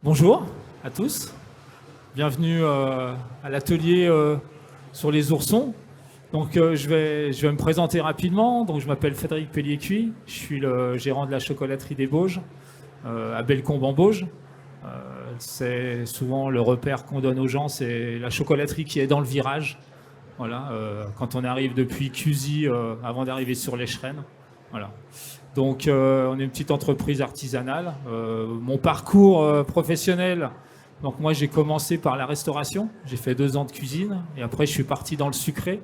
Bonjour à tous, bienvenue à l'atelier sur les oursons. Donc je vais me présenter rapidement. Donc je m'appelle Frédéric Pellier-Cuy, je suis le gérant de la chocolaterie des Bauges à Bellecombe en Bauges. C'est souvent le repère qu'on donne aux gens, c'est la chocolaterie qui est dans le virage. Voilà, quand on arrive depuis Cusy avant d'arriver sur l'Écheren. Voilà. Donc on est une petite entreprise artisanale. Mon parcours professionnel, donc moi j'ai commencé par la restauration, j'ai fait 2 ans de cuisine et après je suis parti dans le sucré.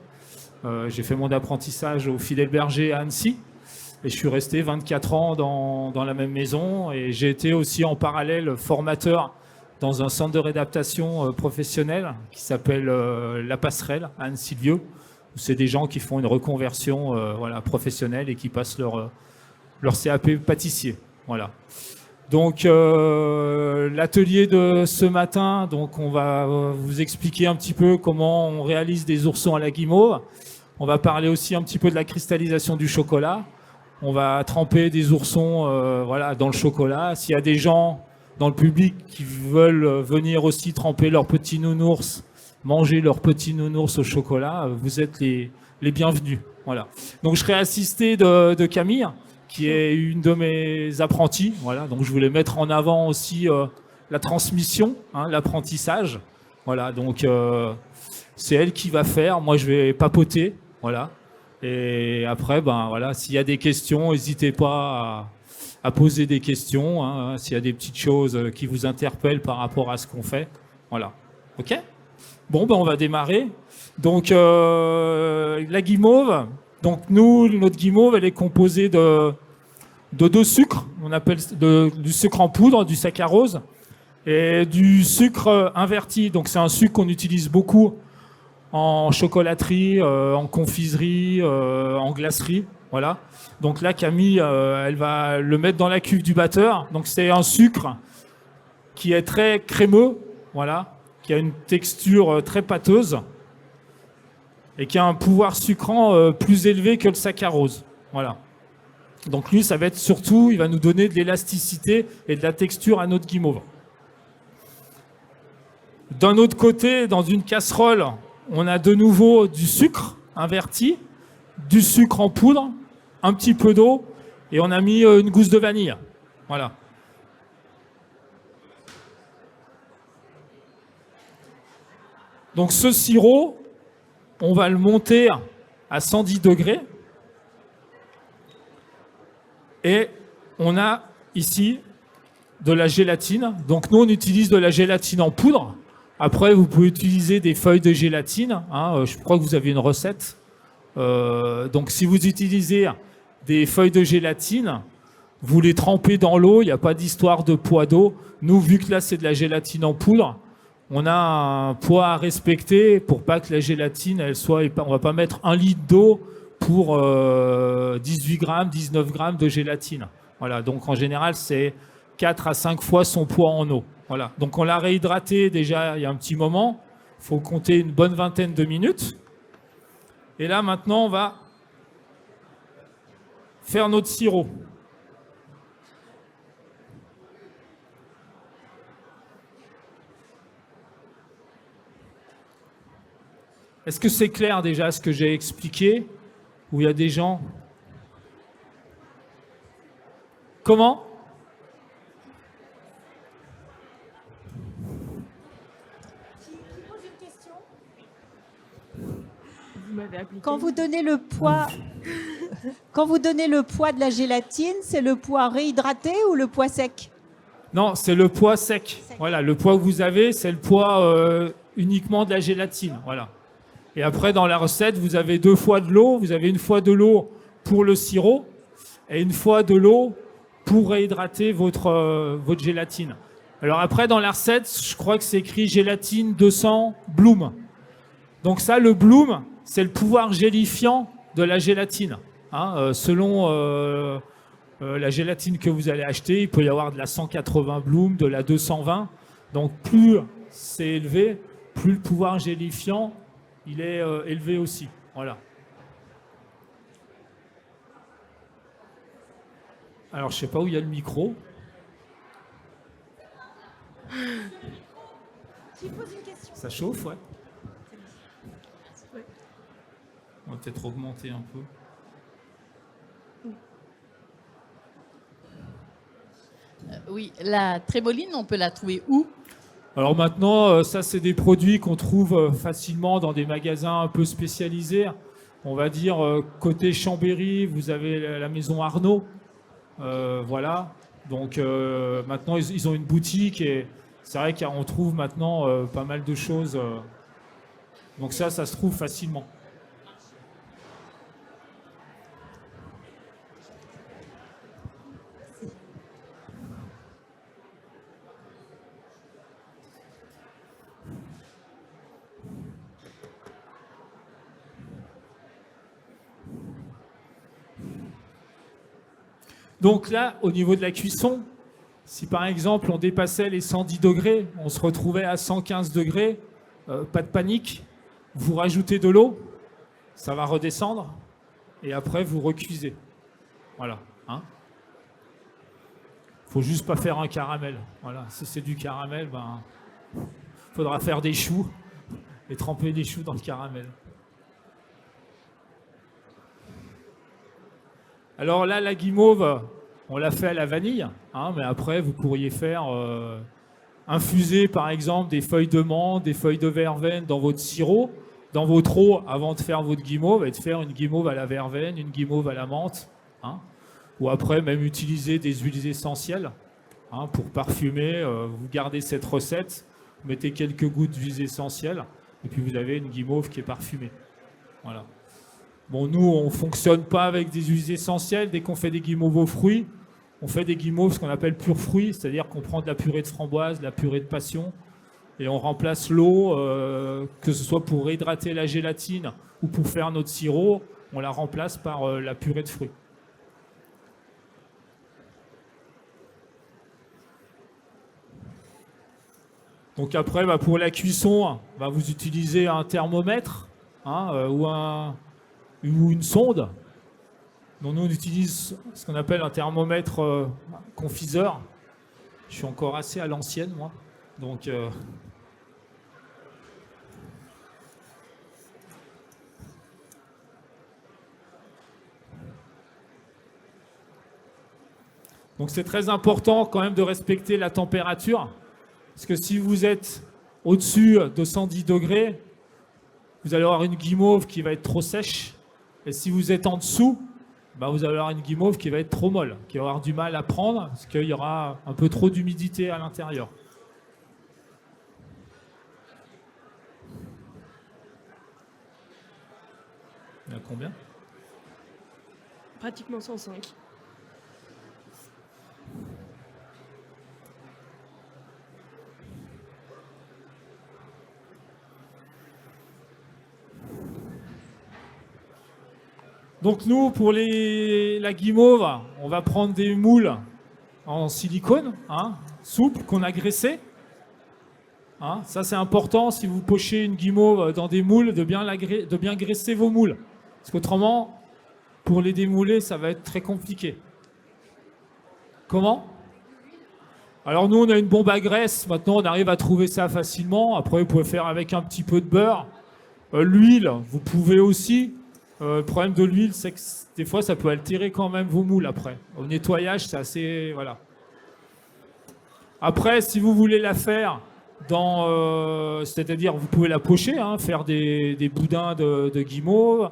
J'ai fait mon apprentissage au Fidèle Berger à Annecy et je suis resté 24 ans dans la même maison et j'ai été aussi en parallèle formateur dans un centre de réadaptation professionnel qui s'appelle La Passerelle à Annecy-le-Vieux. C'est des gens qui font une reconversion voilà, professionnelle et qui passent leur CAP pâtissier. Voilà. Donc l'atelier de ce matin, donc on va vous expliquer un petit peu comment on réalise des oursons à la guimauve. On va parler aussi un petit peu de la cristallisation du chocolat. On va tremper des oursons voilà, dans le chocolat. S'il y a des gens dans le public qui veulent venir aussi tremper leurs petits nounours, manger leurs petits nounours au chocolat, vous êtes les bienvenus. Voilà. Donc je serai assisté de Camille, qui est une de mes apprentis. Voilà, donc je voulais mettre en avant aussi la transmission, hein, l'apprentissage. Voilà, donc c'est elle qui va faire. Moi, je vais papoter. Voilà. Et après, ben voilà, s'il y a des questions, n'hésitez pas à poser des questions. Hein, s'il y a des petites choses qui vous interpellent par rapport à ce qu'on fait. Voilà. Ok. Bon, ben on va démarrer. Donc la guimauve. Donc nous, notre guimauve, elle est composée de 2 sucres, on appelle du sucre en poudre, du saccharose, et du sucre inverti. Donc c'est un sucre qu'on utilise beaucoup en chocolaterie, en confiserie, en glacerie. Voilà. Donc là, Camille, elle va le mettre dans la cuve du batteur. Donc c'est un sucre qui est très crémeux, voilà, qui a une texture très pâteuse et qui a un pouvoir sucrant plus élevé que le saccharose. Voilà. Donc lui, ça va être surtout, il va nous donner de l'élasticité et de la texture à notre guimauve. D'un autre côté, dans une casserole, on a de nouveau du sucre inverti, du sucre en poudre, un petit peu d'eau, et on a mis une gousse de vanille. Voilà. Donc ce sirop, on va le monter à 110 degrés. Et on a ici de la gélatine. Donc nous, on utilise de la gélatine en poudre. Après, vous pouvez utiliser des feuilles de gélatine. Hein, je crois que vous avez une recette. Donc si vous utilisez des feuilles de gélatine, vous les trempez dans l'eau. Il n'y a pas d'histoire de poids d'eau. Nous, vu que là, c'est de la gélatine en poudre, on a un poids à respecter pour pas que la gélatine, elle soit... On va pas mettre 1 litre d'eau pour 18 grammes, 19 grammes de gélatine. Voilà, donc en général, c'est 4 à 5 fois son poids en eau. Voilà, donc on l'a réhydraté déjà il y a un petit moment. Il faut compter une bonne vingtaine de minutes. Et là, maintenant, on va faire notre sirop. Est-ce que c'est clair déjà ce que j'ai expliqué? Ou il y a des gens... Comment? Quand vous donnez le poids, quand vous donnez le poids de la gélatine, c'est le poids réhydraté ou le poids sec? Non, c'est le poids sec. Voilà, le poids que vous avez, c'est le poids uniquement de la gélatine. Voilà. Et après, dans la recette, vous avez 2 fois de l'eau. Vous avez une fois de l'eau pour le sirop et une fois de l'eau pour réhydrater votre gélatine. Alors après, dans la recette, je crois que c'est écrit gélatine 200 Bloom. Donc ça, le Bloom, c'est le pouvoir gélifiant de la gélatine. Hein, selon la gélatine que vous allez acheter, il peut y avoir de la 180 Bloom, de la 220. Donc plus c'est élevé, plus le pouvoir gélifiant il est élevé aussi. Voilà. Alors, je ne sais pas où il y a le micro. Tu poses une question. Ça chauffe, ouais. On va peut-être augmenter un peu. Oui, la trémoline, on peut la trouver où? Alors maintenant, ça c'est des produits qu'on trouve facilement dans des magasins un peu spécialisés. On va dire côté Chambéry, vous avez la maison Arnaud. Voilà. Donc maintenant, ils ont une boutique et c'est vrai qu'on trouve maintenant pas mal de choses. Donc ça se trouve facilement. Donc là, au niveau de la cuisson, si par exemple on dépassait les 110 degrés, on se retrouvait à 115 degrés, pas de panique, vous rajoutez de l'eau, ça va redescendre, et après vous recuisez. Voilà. Hein. Faut juste pas faire un caramel. Voilà. Si c'est du caramel, ben, faudra faire des choux et tremper des choux dans le caramel. Alors là, la guimauve, on l'a fait à la vanille, hein, mais après, vous pourriez faire infuser, par exemple, des feuilles de menthe, des feuilles de verveine dans votre sirop, dans votre eau, avant de faire votre guimauve, et de faire une guimauve à la verveine, une guimauve à la menthe. Hein, ou après, même utiliser des huiles essentielles hein, pour parfumer. Vous gardez cette recette, vous mettez quelques gouttes d'huiles essentielles, et puis vous avez une guimauve qui est parfumée. Voilà. Bon, nous, on ne fonctionne pas avec des huiles essentielles. Dès qu'on fait des guimauves aux fruits, on fait des guimauves, ce qu'on appelle pur fruits, c'est-à-dire qu'on prend de la purée de framboise, de la purée de passion, et on remplace l'eau, que ce soit pour réhydrater la gélatine ou pour faire notre sirop, on la remplace par la purée de fruits. Donc après, bah, pour la cuisson, bah, vous utilisez un thermomètre hein, ou une sonde. Donc nous, on utilise ce qu'on appelle un thermomètre confiseur. Je suis encore assez à l'ancienne, moi. Donc, c'est très important quand même de respecter la température. Parce que si vous êtes au-dessus de 110 degrés, vous allez avoir une guimauve qui va être trop sèche. Et si vous êtes en dessous, bah vous allez avoir une guimauve qui va être trop molle, qui va avoir du mal à prendre, parce qu'il y aura un peu trop d'humidité à l'intérieur. Il y a combien? Pratiquement 105. Donc nous, pour la guimauve, on va prendre des moules en silicone, hein, souple, qu'on a graissé. Hein, ça c'est important, si vous pochez une guimauve dans des moules, de bien graisser vos moules. Parce qu'autrement, pour les démouler, ça va être très compliqué. Comment? Alors nous, on a une bombe à graisse. Maintenant, on arrive à trouver ça facilement. Après, vous pouvez faire avec un petit peu de beurre. L'huile, vous pouvez aussi. Le problème de l'huile, c'est que des fois, ça peut altérer quand même vos moules après. Au nettoyage, c'est assez... Voilà. Après, si vous voulez la faire c'est-à-dire, vous pouvez la pocher, hein, faire des boudins de guimauve,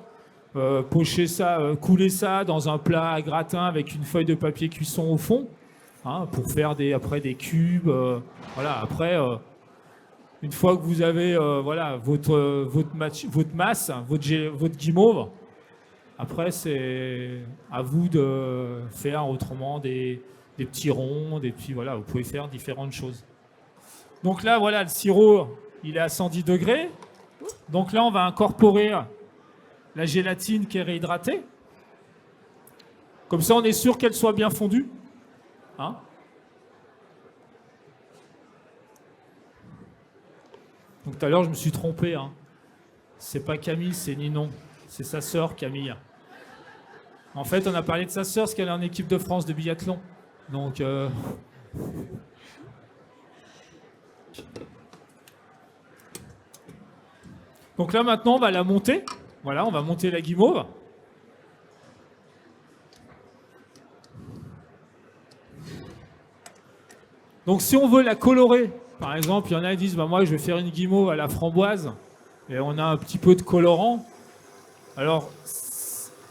pocher ça, couler ça dans un plat à gratin avec une feuille de papier cuisson au fond, hein, pour faire après des cubes. Voilà. Après, une fois que vous avez voilà, votre masse, votre guimauve, après c'est à vous de faire autrement des petits ronds, voilà, vous pouvez faire différentes choses. Donc là, voilà, le sirop, il est à 110 degrés. Donc là, on va incorporer la gélatine qui est réhydratée. Comme ça, on est sûr qu'elle soit bien fondue. Hein? Donc tout à l'heure, je me suis trompé. Hein. C'est pas Camille, c'est Ninon. C'est sa sœur, Camille. En fait, on a parlé de sa sœur parce qu'elle est en équipe de France de biathlon. Donc... Donc là, maintenant, on va la monter. Voilà, on va monter la guimauve. Donc si on veut la colorer, par exemple, il y en a qui disent, bah, moi je vais faire une guimauve à la framboise, et on a un petit peu de colorant. Alors,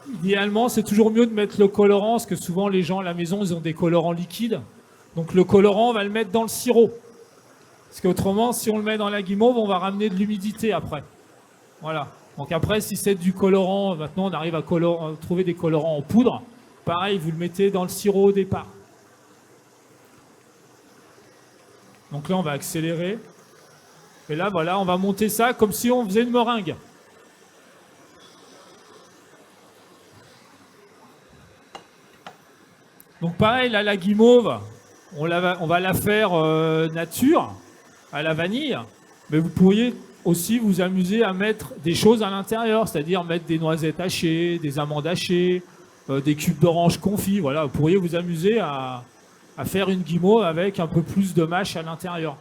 idéalement, c'est toujours mieux de mettre le colorant, parce que souvent les gens à la maison, ils ont des colorants liquides. Donc le colorant, on va le mettre dans le sirop. Parce qu'autrement, si on le met dans la guimauve, on va ramener de l'humidité après. Voilà. Donc après, si c'est du colorant, maintenant on arrive à trouver des colorants en poudre. Pareil, vous le mettez dans le sirop au départ. Donc là, on va accélérer. Et là, voilà, on va monter ça comme si on faisait une meringue. Donc pareil, là, la guimauve, on va la faire nature, à la vanille. Mais vous pourriez aussi vous amuser à mettre des choses à l'intérieur, c'est-à-dire mettre des noisettes hachées, des amandes hachées, des cubes d'orange confits. Voilà, vous pourriez vous amuser à faire une guimauve avec un peu plus de mâche à l'intérieur.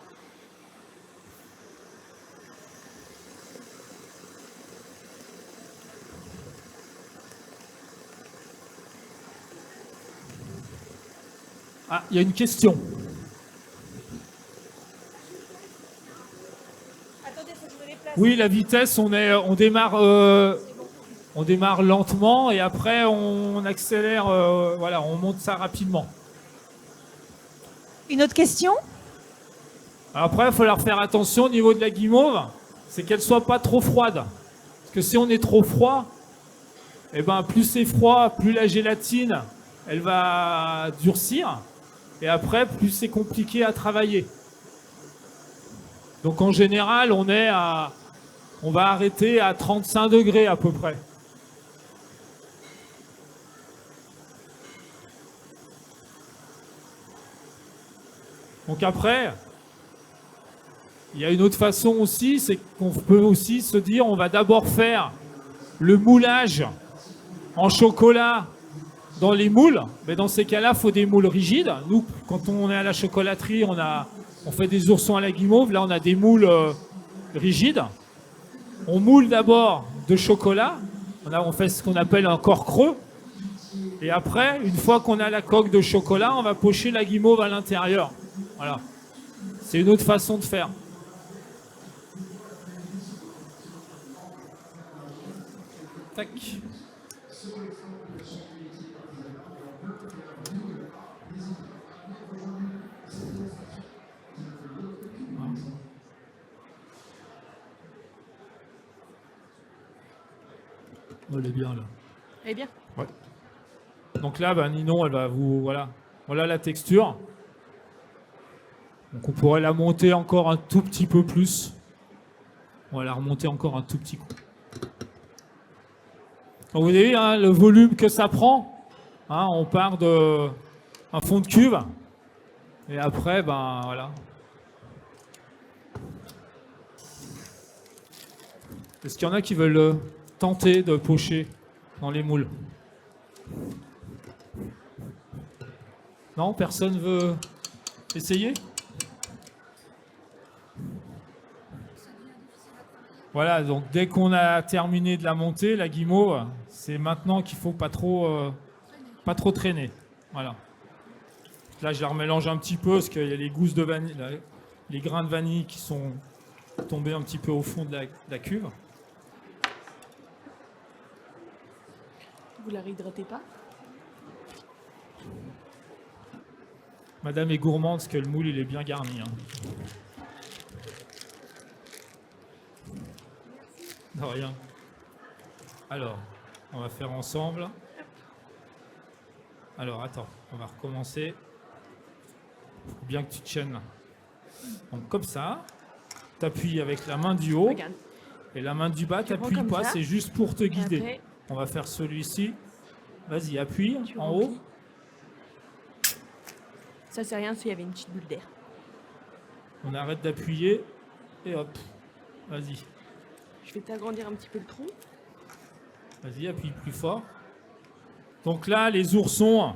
Ah, il y a une question. Attendez, faut que je me déplace. Oui, la vitesse, on démarre lentement et après on accélère, voilà, on monte ça rapidement. Une autre question? Alors après, il faut leur faire attention au niveau de la guimauve, c'est qu'elle soit pas trop froide. Parce que si on est trop froid, eh ben, plus c'est froid, plus la gélatine, elle va durcir. Et après, plus c'est compliqué à travailler. Donc en général, on va arrêter à 35 degrés à peu près. Donc après, il y a une autre façon aussi, c'est qu'on peut aussi se dire, on va d'abord faire le moulage en chocolat dans les moules. Mais dans ces cas-là, il faut des moules rigides. Nous, quand on est à la chocolaterie, on fait des oursons à la guimauve. Là, on a des moules rigides. On moule d'abord de chocolat. On fait ce qu'on appelle un corps creux. Et après, une fois qu'on a la coque de chocolat, on va pocher la guimauve à l'intérieur. Voilà. C'est une autre façon de faire. Tac. Oh, elle est bien là. Elle est bien. Ouais. Donc là, ben, Ninon, elle va vous... Voilà. Voilà la texture. Donc on pourrait la monter encore un tout petit peu plus. On va la remonter encore un tout petit coup. Donc vous voyez hein, le volume que ça prend. Hein, on part d'un fond de cuve. Et après, ben voilà. Est-ce qu'il y en a qui veulent tenter de pocher dans les moules? Non, personne veut essayer? Voilà, donc dès qu'on a terminé de la monter, la guimauve, c'est maintenant qu'il faut pas trop traîner. Voilà. Là, je la remélange un petit peu parce qu'il y a les gousses de vanille, les grains de vanille qui sont tombés un petit peu au fond de la cuve. Vous la réhydratez pas? Madame est gourmande parce que le moule, il est bien garni. Hein. De rien. Alors, on va faire ensemble. Alors, attends, on va recommencer. Il faut bien que tu tiennes. Donc, comme ça, tu appuies avec la main du haut. Regarde. Et la main du bas, tu n'appuies pas, c'est juste pour te guider. Après, on va faire celui-ci. Vas-y, appuie en remplis. haut. Ça, c'est rien s'il y avait une petite bulle d'air. On arrête d'appuyer. Et hop, vas-y. Je vais t'agrandir un petit peu le trou. Vas-y, appuie plus fort. Donc là, les oursons,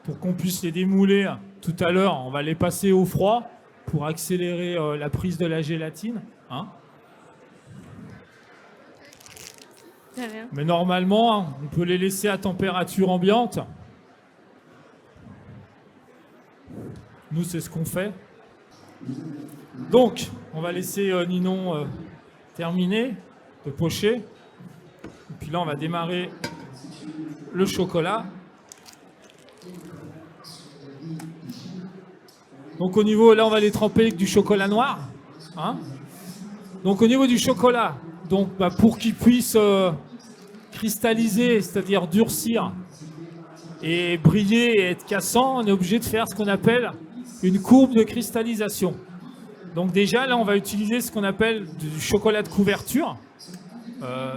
pour qu'on puisse les démouler tout à l'heure, on va les passer au froid pour accélérer la prise de la gélatine. Hein. Mais normalement, on peut les laisser à température ambiante. Nous, c'est ce qu'on fait. Donc, on va laisser Ninon terminer de pocher. Et puis là, on va démarrer le chocolat. Donc au niveau, là, on va les tremper avec du chocolat noir. Hein. Donc au niveau du chocolat, donc, pour qu'il puisse cristalliser, c'est-à-dire durcir et briller et être cassant, on est obligé de faire ce qu'on appelle une courbe de cristallisation. Donc déjà, là, on va utiliser ce qu'on appelle du chocolat de couverture.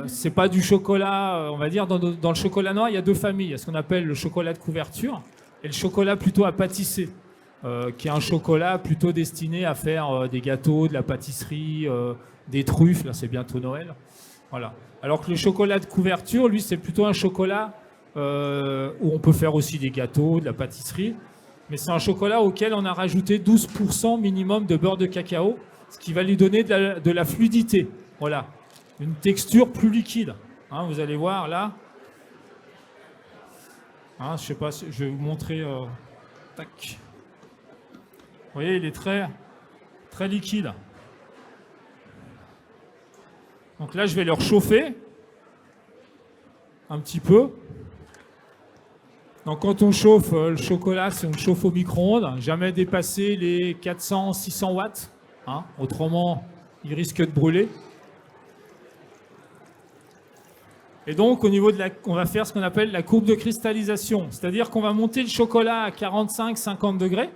C'est pas du chocolat, on va dire, dans le chocolat noir, il y a deux familles. Il y a ce qu'on appelle le chocolat de couverture et le chocolat plutôt à pâtisser, qui est un chocolat plutôt destiné à faire des gâteaux, de la pâtisserie, des truffes. Là, c'est bientôt Noël. Voilà. Alors que le chocolat de couverture, lui, c'est plutôt un chocolat où on peut faire aussi des gâteaux, de la pâtisserie. Mais c'est un chocolat auquel on a rajouté 12% minimum de beurre de cacao, ce qui va lui donner de la fluidité. Voilà. Une texture plus liquide. Hein, vous allez voir là. Hein, je sais pas, je vais vous montrer. Tac. Vous voyez, il est très, très liquide. Donc là, je vais le réchauffer un petit peu. Donc quand on chauffe le chocolat, si on le chauffe au micro-ondes, jamais dépasser les 400-600 watts. Hein, autrement, il risque de brûler. Et donc, au niveau on va faire ce qu'on appelle la courbe de cristallisation. C'est-à-dire qu'on va monter le chocolat à 45-50 degrés.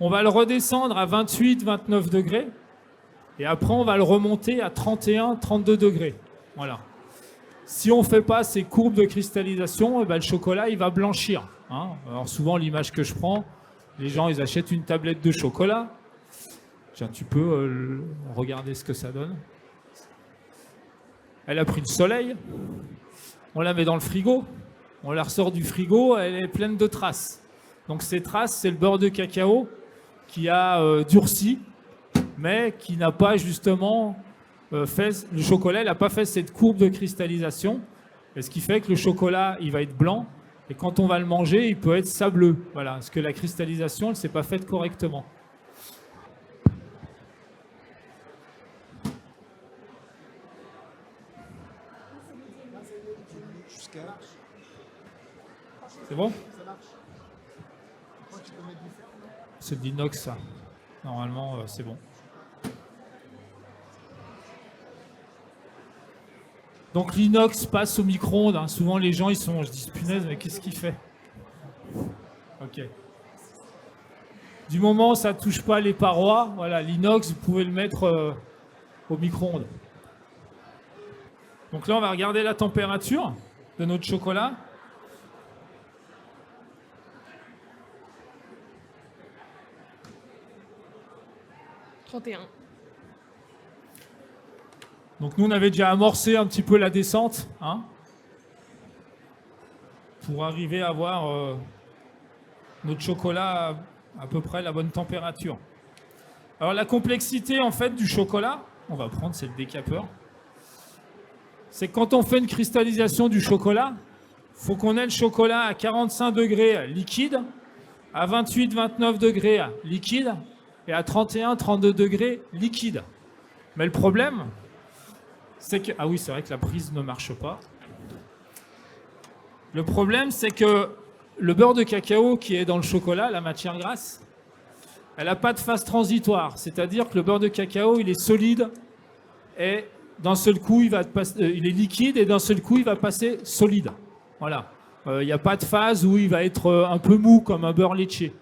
On va le redescendre à 28-29 degrés. Et après, on va le remonter à 31-32 degrés. Voilà. Si on ne fait pas ces courbes de cristallisation, le chocolat, il va blanchir. Hein. Alors souvent, l'image que je prends, les gens, ils achètent une tablette de chocolat. Tiens, tu peux regarder ce que ça donne. Elle a pris le soleil, on la met dans le frigo, on la ressort du frigo, elle est pleine de traces. Donc ces traces, c'est le beurre de cacao qui a durci, mais qui n'a pas justement fait, le chocolat, il n'a pas fait cette courbe de cristallisation, et ce qui fait que le chocolat, il va être blanc, et quand on va le manger, il peut être sableux. Voilà, parce que la cristallisation, elle ne s'est pas faite correctement. C'est bon? C'est de l'inox, ça. Normalement, c'est bon. Donc l'inox passe au micro-ondes. Hein. Souvent, les gens, je dis, punaise, mais qu'est-ce qu'il fait? Ok. Du moment où ça ne touche pas les parois, voilà, l'inox, vous pouvez le mettre au micro-ondes. Donc là, on va regarder la température de notre chocolat. Donc nous, on avait déjà amorcé un petit peu la descente, hein, pour arriver à avoir notre chocolat à peu près la bonne température. Alors la complexité en fait du chocolat, on va prendre, c'est le décapeur, c'est que quand on fait une cristallisation du chocolat, il faut qu'on ait le chocolat à 45 degrés liquide, à 28-29 degrés liquide, et à 31-32 degrés liquide. Mais le problème, c'est que... Ah oui, c'est vrai que la prise ne marche pas. Le problème, c'est que le beurre de cacao qui est dans le chocolat, la matière grasse, elle n'a pas de phase transitoire. C'est-à-dire que le beurre de cacao, il est solide et d'un seul coup, il est liquide et d'un seul coup, il va passer solide. Voilà. Il n'y a pas de phase où il va être un peu mou comme un beurre laitier.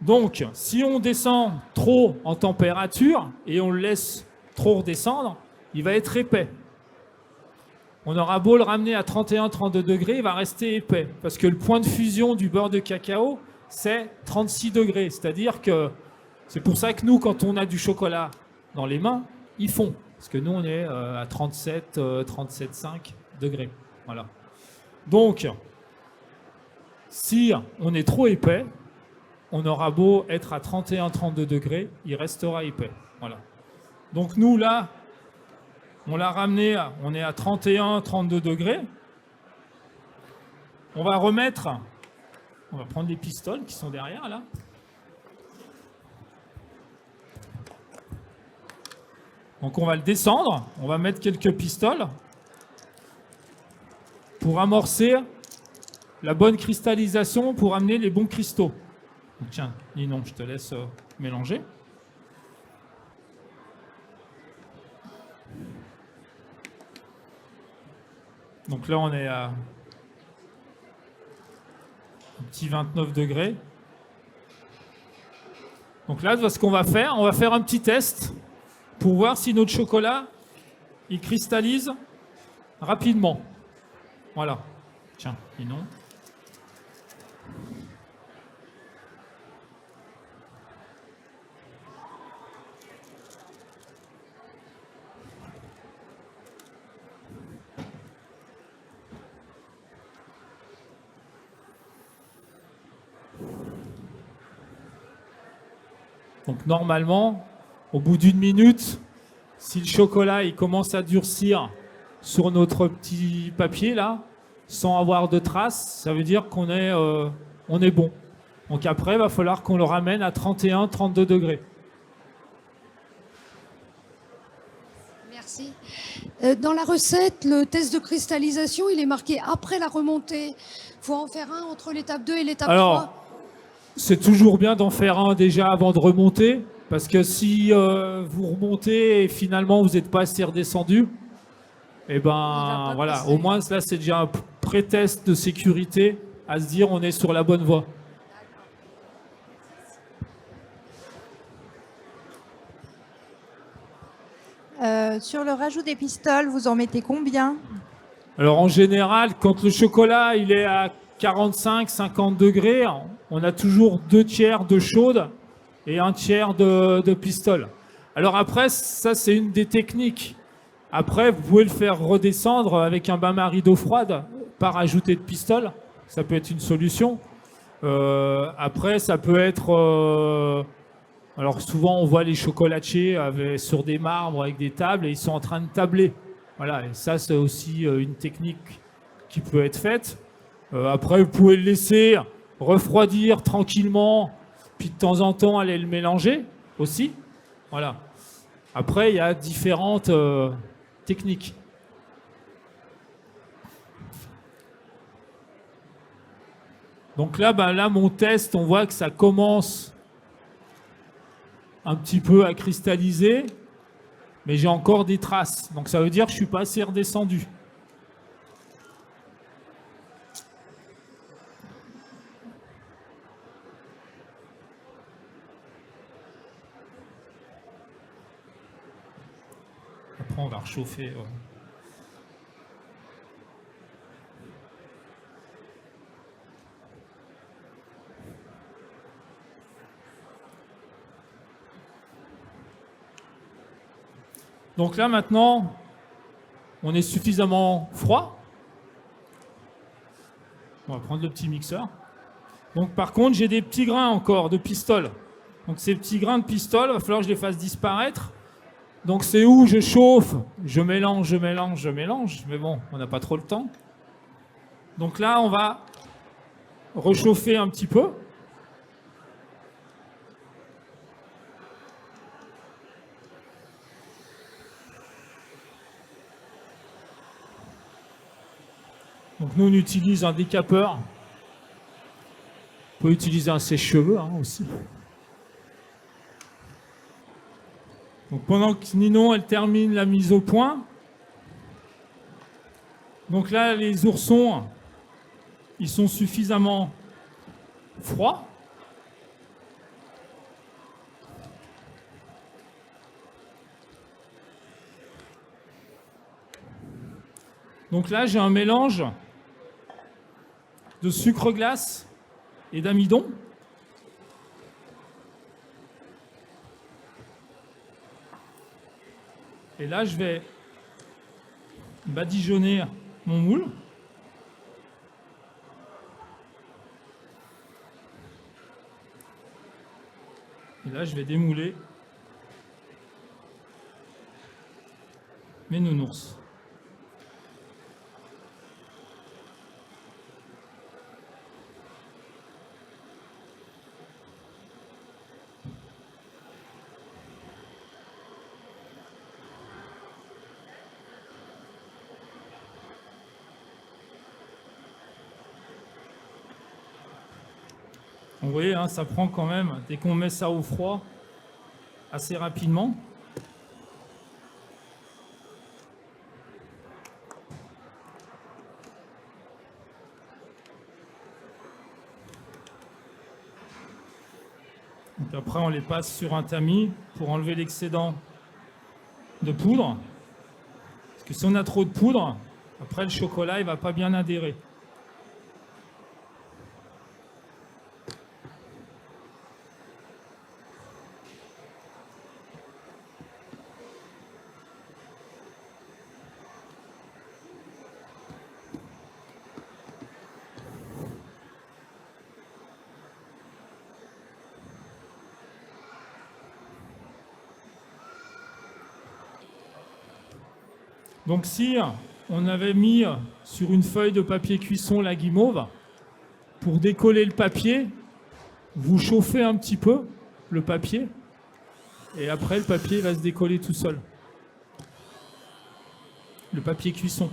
Donc, si on descend trop en température et on le laisse trop redescendre, il va être épais. On aura beau le ramener à 31-32 degrés, il va rester épais. Parce que le point de fusion du beurre de cacao, c'est 36 degrés. C'est-à-dire que c'est pour ça que nous, quand on a du chocolat dans les mains, ils fond. Parce que nous, on est à 37,5 degrés. Voilà. Donc, si on est trop épais, on aura beau être à 31-32 degrés, il restera épais. Voilà. Donc nous, là, On l'a ramené, on est à 31, 32 degrés. On va remettre, on va prendre les pistoles qui sont derrière là. Donc on va le descendre, on va mettre quelques pistoles pour amorcer la bonne cristallisation, pour amener les bons cristaux. Donc, tiens, Ninon, je te laisse mélanger. Donc là, on est à un petit 29 degrés. Donc là, ce qu'on va faire, on va faire un petit test pour voir si notre chocolat, il cristallise rapidement. Voilà. Tiens, Ninon. Donc normalement, au bout d'une minute, si le chocolat il commence à durcir sur notre petit papier là, sans avoir de traces, ça veut dire qu'on est, on est bon. Donc après, il va falloir qu'on le ramène à 31, 32 degrés. Merci. Dans la recette, le test de cristallisation, il est marqué après la remontée. Il faut en faire un entre l'étape 2 et l'étape 3. C'est toujours bien d'en faire un déjà avant de remonter, parce que si vous remontez et finalement vous n'êtes pas assez redescendu, et ben voilà, au moins là c'est déjà un pré-test de sécurité à se dire on est sur la bonne voie. Sur le rajout des pistoles, vous en mettez combien? Alors en général, quand le chocolat il est à 45, 50 degrés, on a toujours 2 tiers de chaude et 1 tiers de pistole. Alors après, ça c'est une des techniques. Après, vous pouvez le faire redescendre avec un bain-marie d'eau froide, pas rajouter de pistole. Ça peut être une solution. Après, ça peut être... alors souvent, on voit les chocolatiers sur des marbres avec des tables et ils sont en train de tabler. Voilà, et ça c'est aussi une technique qui peut être faite. Après, vous pouvez le laisser refroidir tranquillement, puis de temps en temps aller le mélanger aussi. Voilà. Après, il y a différentes techniques. Donc là, là, mon test, on voit que ça commence un petit peu à cristalliser, mais j'ai encore des traces. Donc ça veut dire que je ne suis pas assez redescendu. Après, on va réchauffer. Donc là, maintenant, on est suffisamment froid. On va prendre le petit mixeur. Donc par contre, j'ai des petits grains encore de pistole. Donc ces petits grains de pistole, il va falloir que je les fasse disparaître. Donc c'est où je chauffe, je mélange, je mélange, je mélange. Mais bon, on n'a pas trop le temps. Donc là, on va réchauffer un petit peu. Donc nous, on utilise un décapeur. On peut utiliser un sèche-cheveux aussi. Donc pendant que Ninon, elle termine la mise au point. Donc là, les oursons, ils sont suffisamment froids. Donc là, j'ai un mélange de sucre glace et d'amidon. Et là, je vais badigeonner mon moule. Et là, je vais démouler. mes nounours. Vous voyez, hein, ça prend quand même, dès qu'on met ça au froid, assez rapidement. Donc après, on les passe sur un tamis pour enlever l'excédent de poudre. Parce que si on a trop de poudre, après le chocolat, il ne va pas bien adhérer. Donc si on avait mis sur une feuille de papier cuisson la guimauve, pour décoller le papier, vous chauffez un petit peu le papier, et après le papier va se décoller tout seul. Le papier cuisson.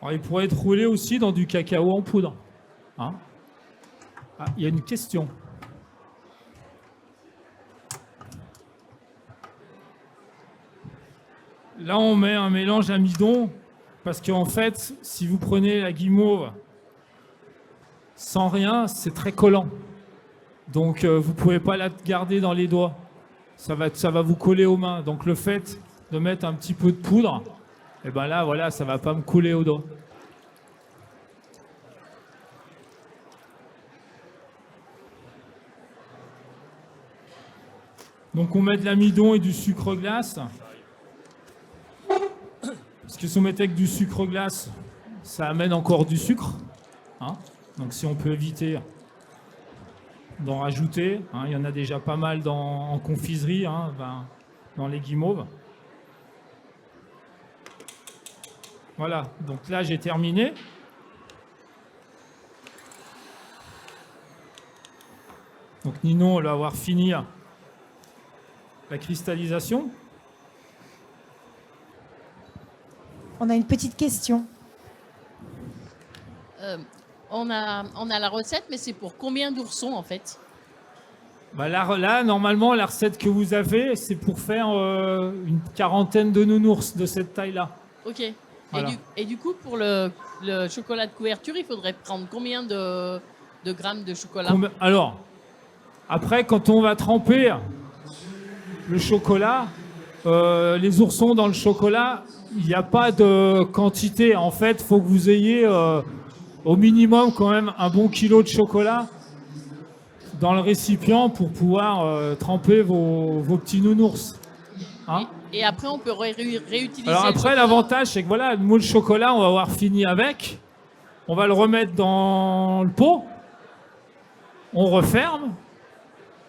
Alors, il pourrait être roulé aussi dans du cacao en poudre. Hein? Ah, il y a une question. Là, on met un mélange amidon parce qu'en fait, si vous prenez la guimauve sans rien, c'est très collant. Donc, vous ne pouvez pas la garder dans les doigts. Ça va vous coller aux mains. Donc, le fait de mettre un petit peu de poudre, et ben là, voilà, ça ne va pas me coller aux doigts. Donc, on met de l'amidon et du sucre glace. Parce que si on mettait avec du sucre glace, ça amène encore du sucre. Hein. Donc si on peut éviter d'en rajouter, hein, il y en a déjà pas mal en confiserie, hein, dans les guimauves. Voilà, donc là j'ai terminé. Donc Ninon, on va avoir fini la cristallisation. On a une petite question. On a la recette, mais c'est pour combien d'oursons en fait? Bah là, normalement, la recette que vous avez, c'est pour faire une quarantaine de nounours de cette taille-là. Ok. Voilà. Et du coup, pour le chocolat de couverture, il faudrait prendre combien de grammes de chocolat? Alors, après, quand on va tremper le chocolat, les oursons dans le chocolat, il n'y a pas de quantité. En fait, il faut que vous ayez au minimum quand même un bon kilo de chocolat dans le récipient pour pouvoir tremper vos petits nounours. Hein? Et après, on peut réutiliser. Alors après, l'avantage, c'est que voilà, le moule chocolat, on va avoir fini avec. On va le remettre dans le pot. On referme.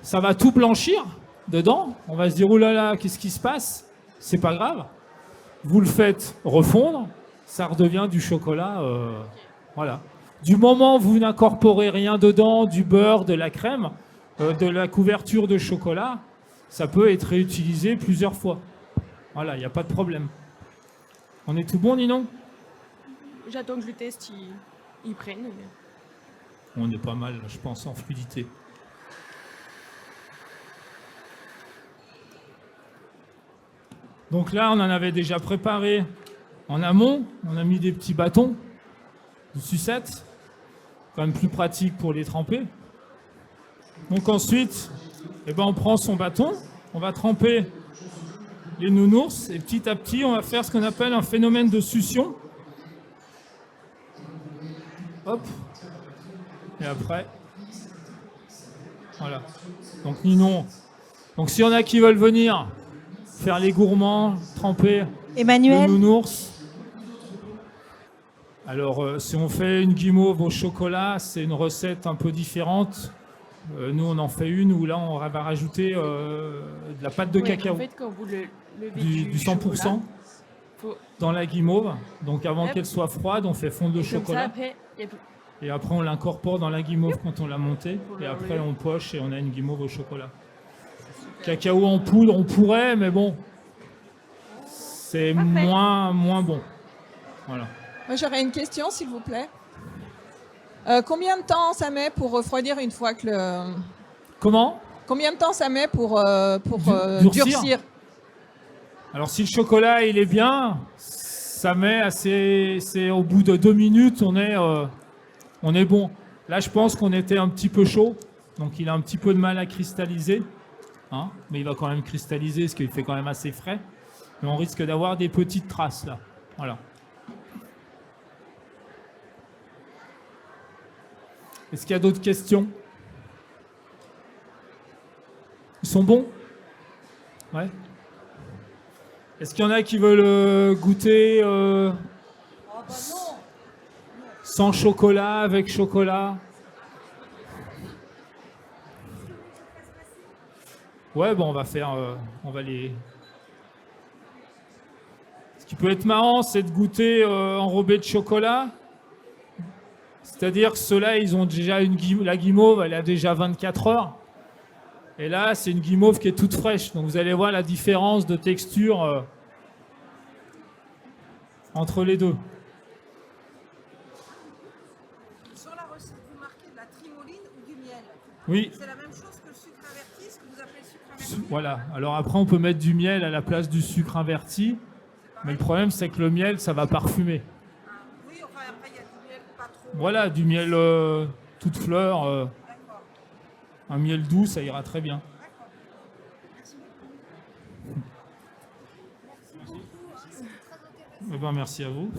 Ça va tout blanchir dedans. On va se dire, oh là là, qu'est-ce qui se passe? C'est pas grave. Vous le faites refondre. Ça redevient du chocolat. Voilà. Du moment où vous n'incorporez rien dedans, du beurre, de la crème, de la couverture de chocolat, ça peut être réutilisé plusieurs fois. Voilà, il n'y a pas de problème. On est tout bon, Ninon? J'attends que je le teste, ils prennent. Mais... On est pas mal, je pense, en fluidité. Donc là, on en avait déjà préparé en amont. On a mis des petits bâtons de sucette, quand même plus pratique pour les tremper. Donc ensuite, eh ben, on prend son bâton, on va tremper les nounours et petit à petit, on va faire ce qu'on appelle un phénomène de succion. Hop. Et après, voilà. Donc Ninon. Donc s'il y en a qui veulent venir faire les gourmands, tremper Emmanuel, le nounours. Alors si on fait une guimauve au chocolat, c'est une recette un peu différente. Nous, on en fait une où là, on va rajouter de la pâte de cacao, En fait, quand vous levez du 100% chocolat, faut- dans la guimauve. Donc avant Hop. qu'elle soit froide, on fait fondre le et comme ça, chocolat. après, il y a plus- Et après, on l'incorpore dans la guimauve quand on l'a montée. Pour Et le après, rouler. on poche et on a une guimauve au chocolat. Cacao en poudre, on pourrait, mais bon, c'est moins bon. Voilà. Moi, j'aurais une question, s'il vous plaît. Combien de temps ça met pour refroidir une fois que le... Comment? Combien de temps ça met pour Durcir. durcir? Alors si le chocolat il est bien, ça met assez. C'est au bout de 2 minutes, on est bon. Là, je pense qu'on était un petit peu chaud, donc il a un petit peu de mal à cristalliser, hein, mais il va quand même cristalliser, parce qu'il fait quand même assez frais. Mais on risque d'avoir des petites traces là. Voilà. Est-ce qu'il y a d'autres questions? Ils sont bons? Ouais. Est-ce qu'il y en a qui veulent goûter sans chocolat, avec chocolat? Ouais, bon, on va les... Ce qui peut être marrant, c'est de goûter enrobé de chocolat. C'est-à-dire que ceux-là, ils ont déjà la guimauve, elle a déjà 24 heures. Et là, c'est une guimauve qui est toute fraîche. Donc vous allez voir la différence de texture entre les deux. Sur la recette, vous marquez de la trimoline ou du miel? Oui, C'est la même chose que le sucre averti, ce que vous appelez sucre averti? voilà. Alors après, on peut mettre du miel à la place du sucre inverti. Mais le problème, c'est que le miel, ça va parfumer. Oui, enfin après, il y a du miel pas trop. Voilà, du miel toute fleur. D'accord. Un miel doux, ça ira très bien. Eh ben, merci à vous.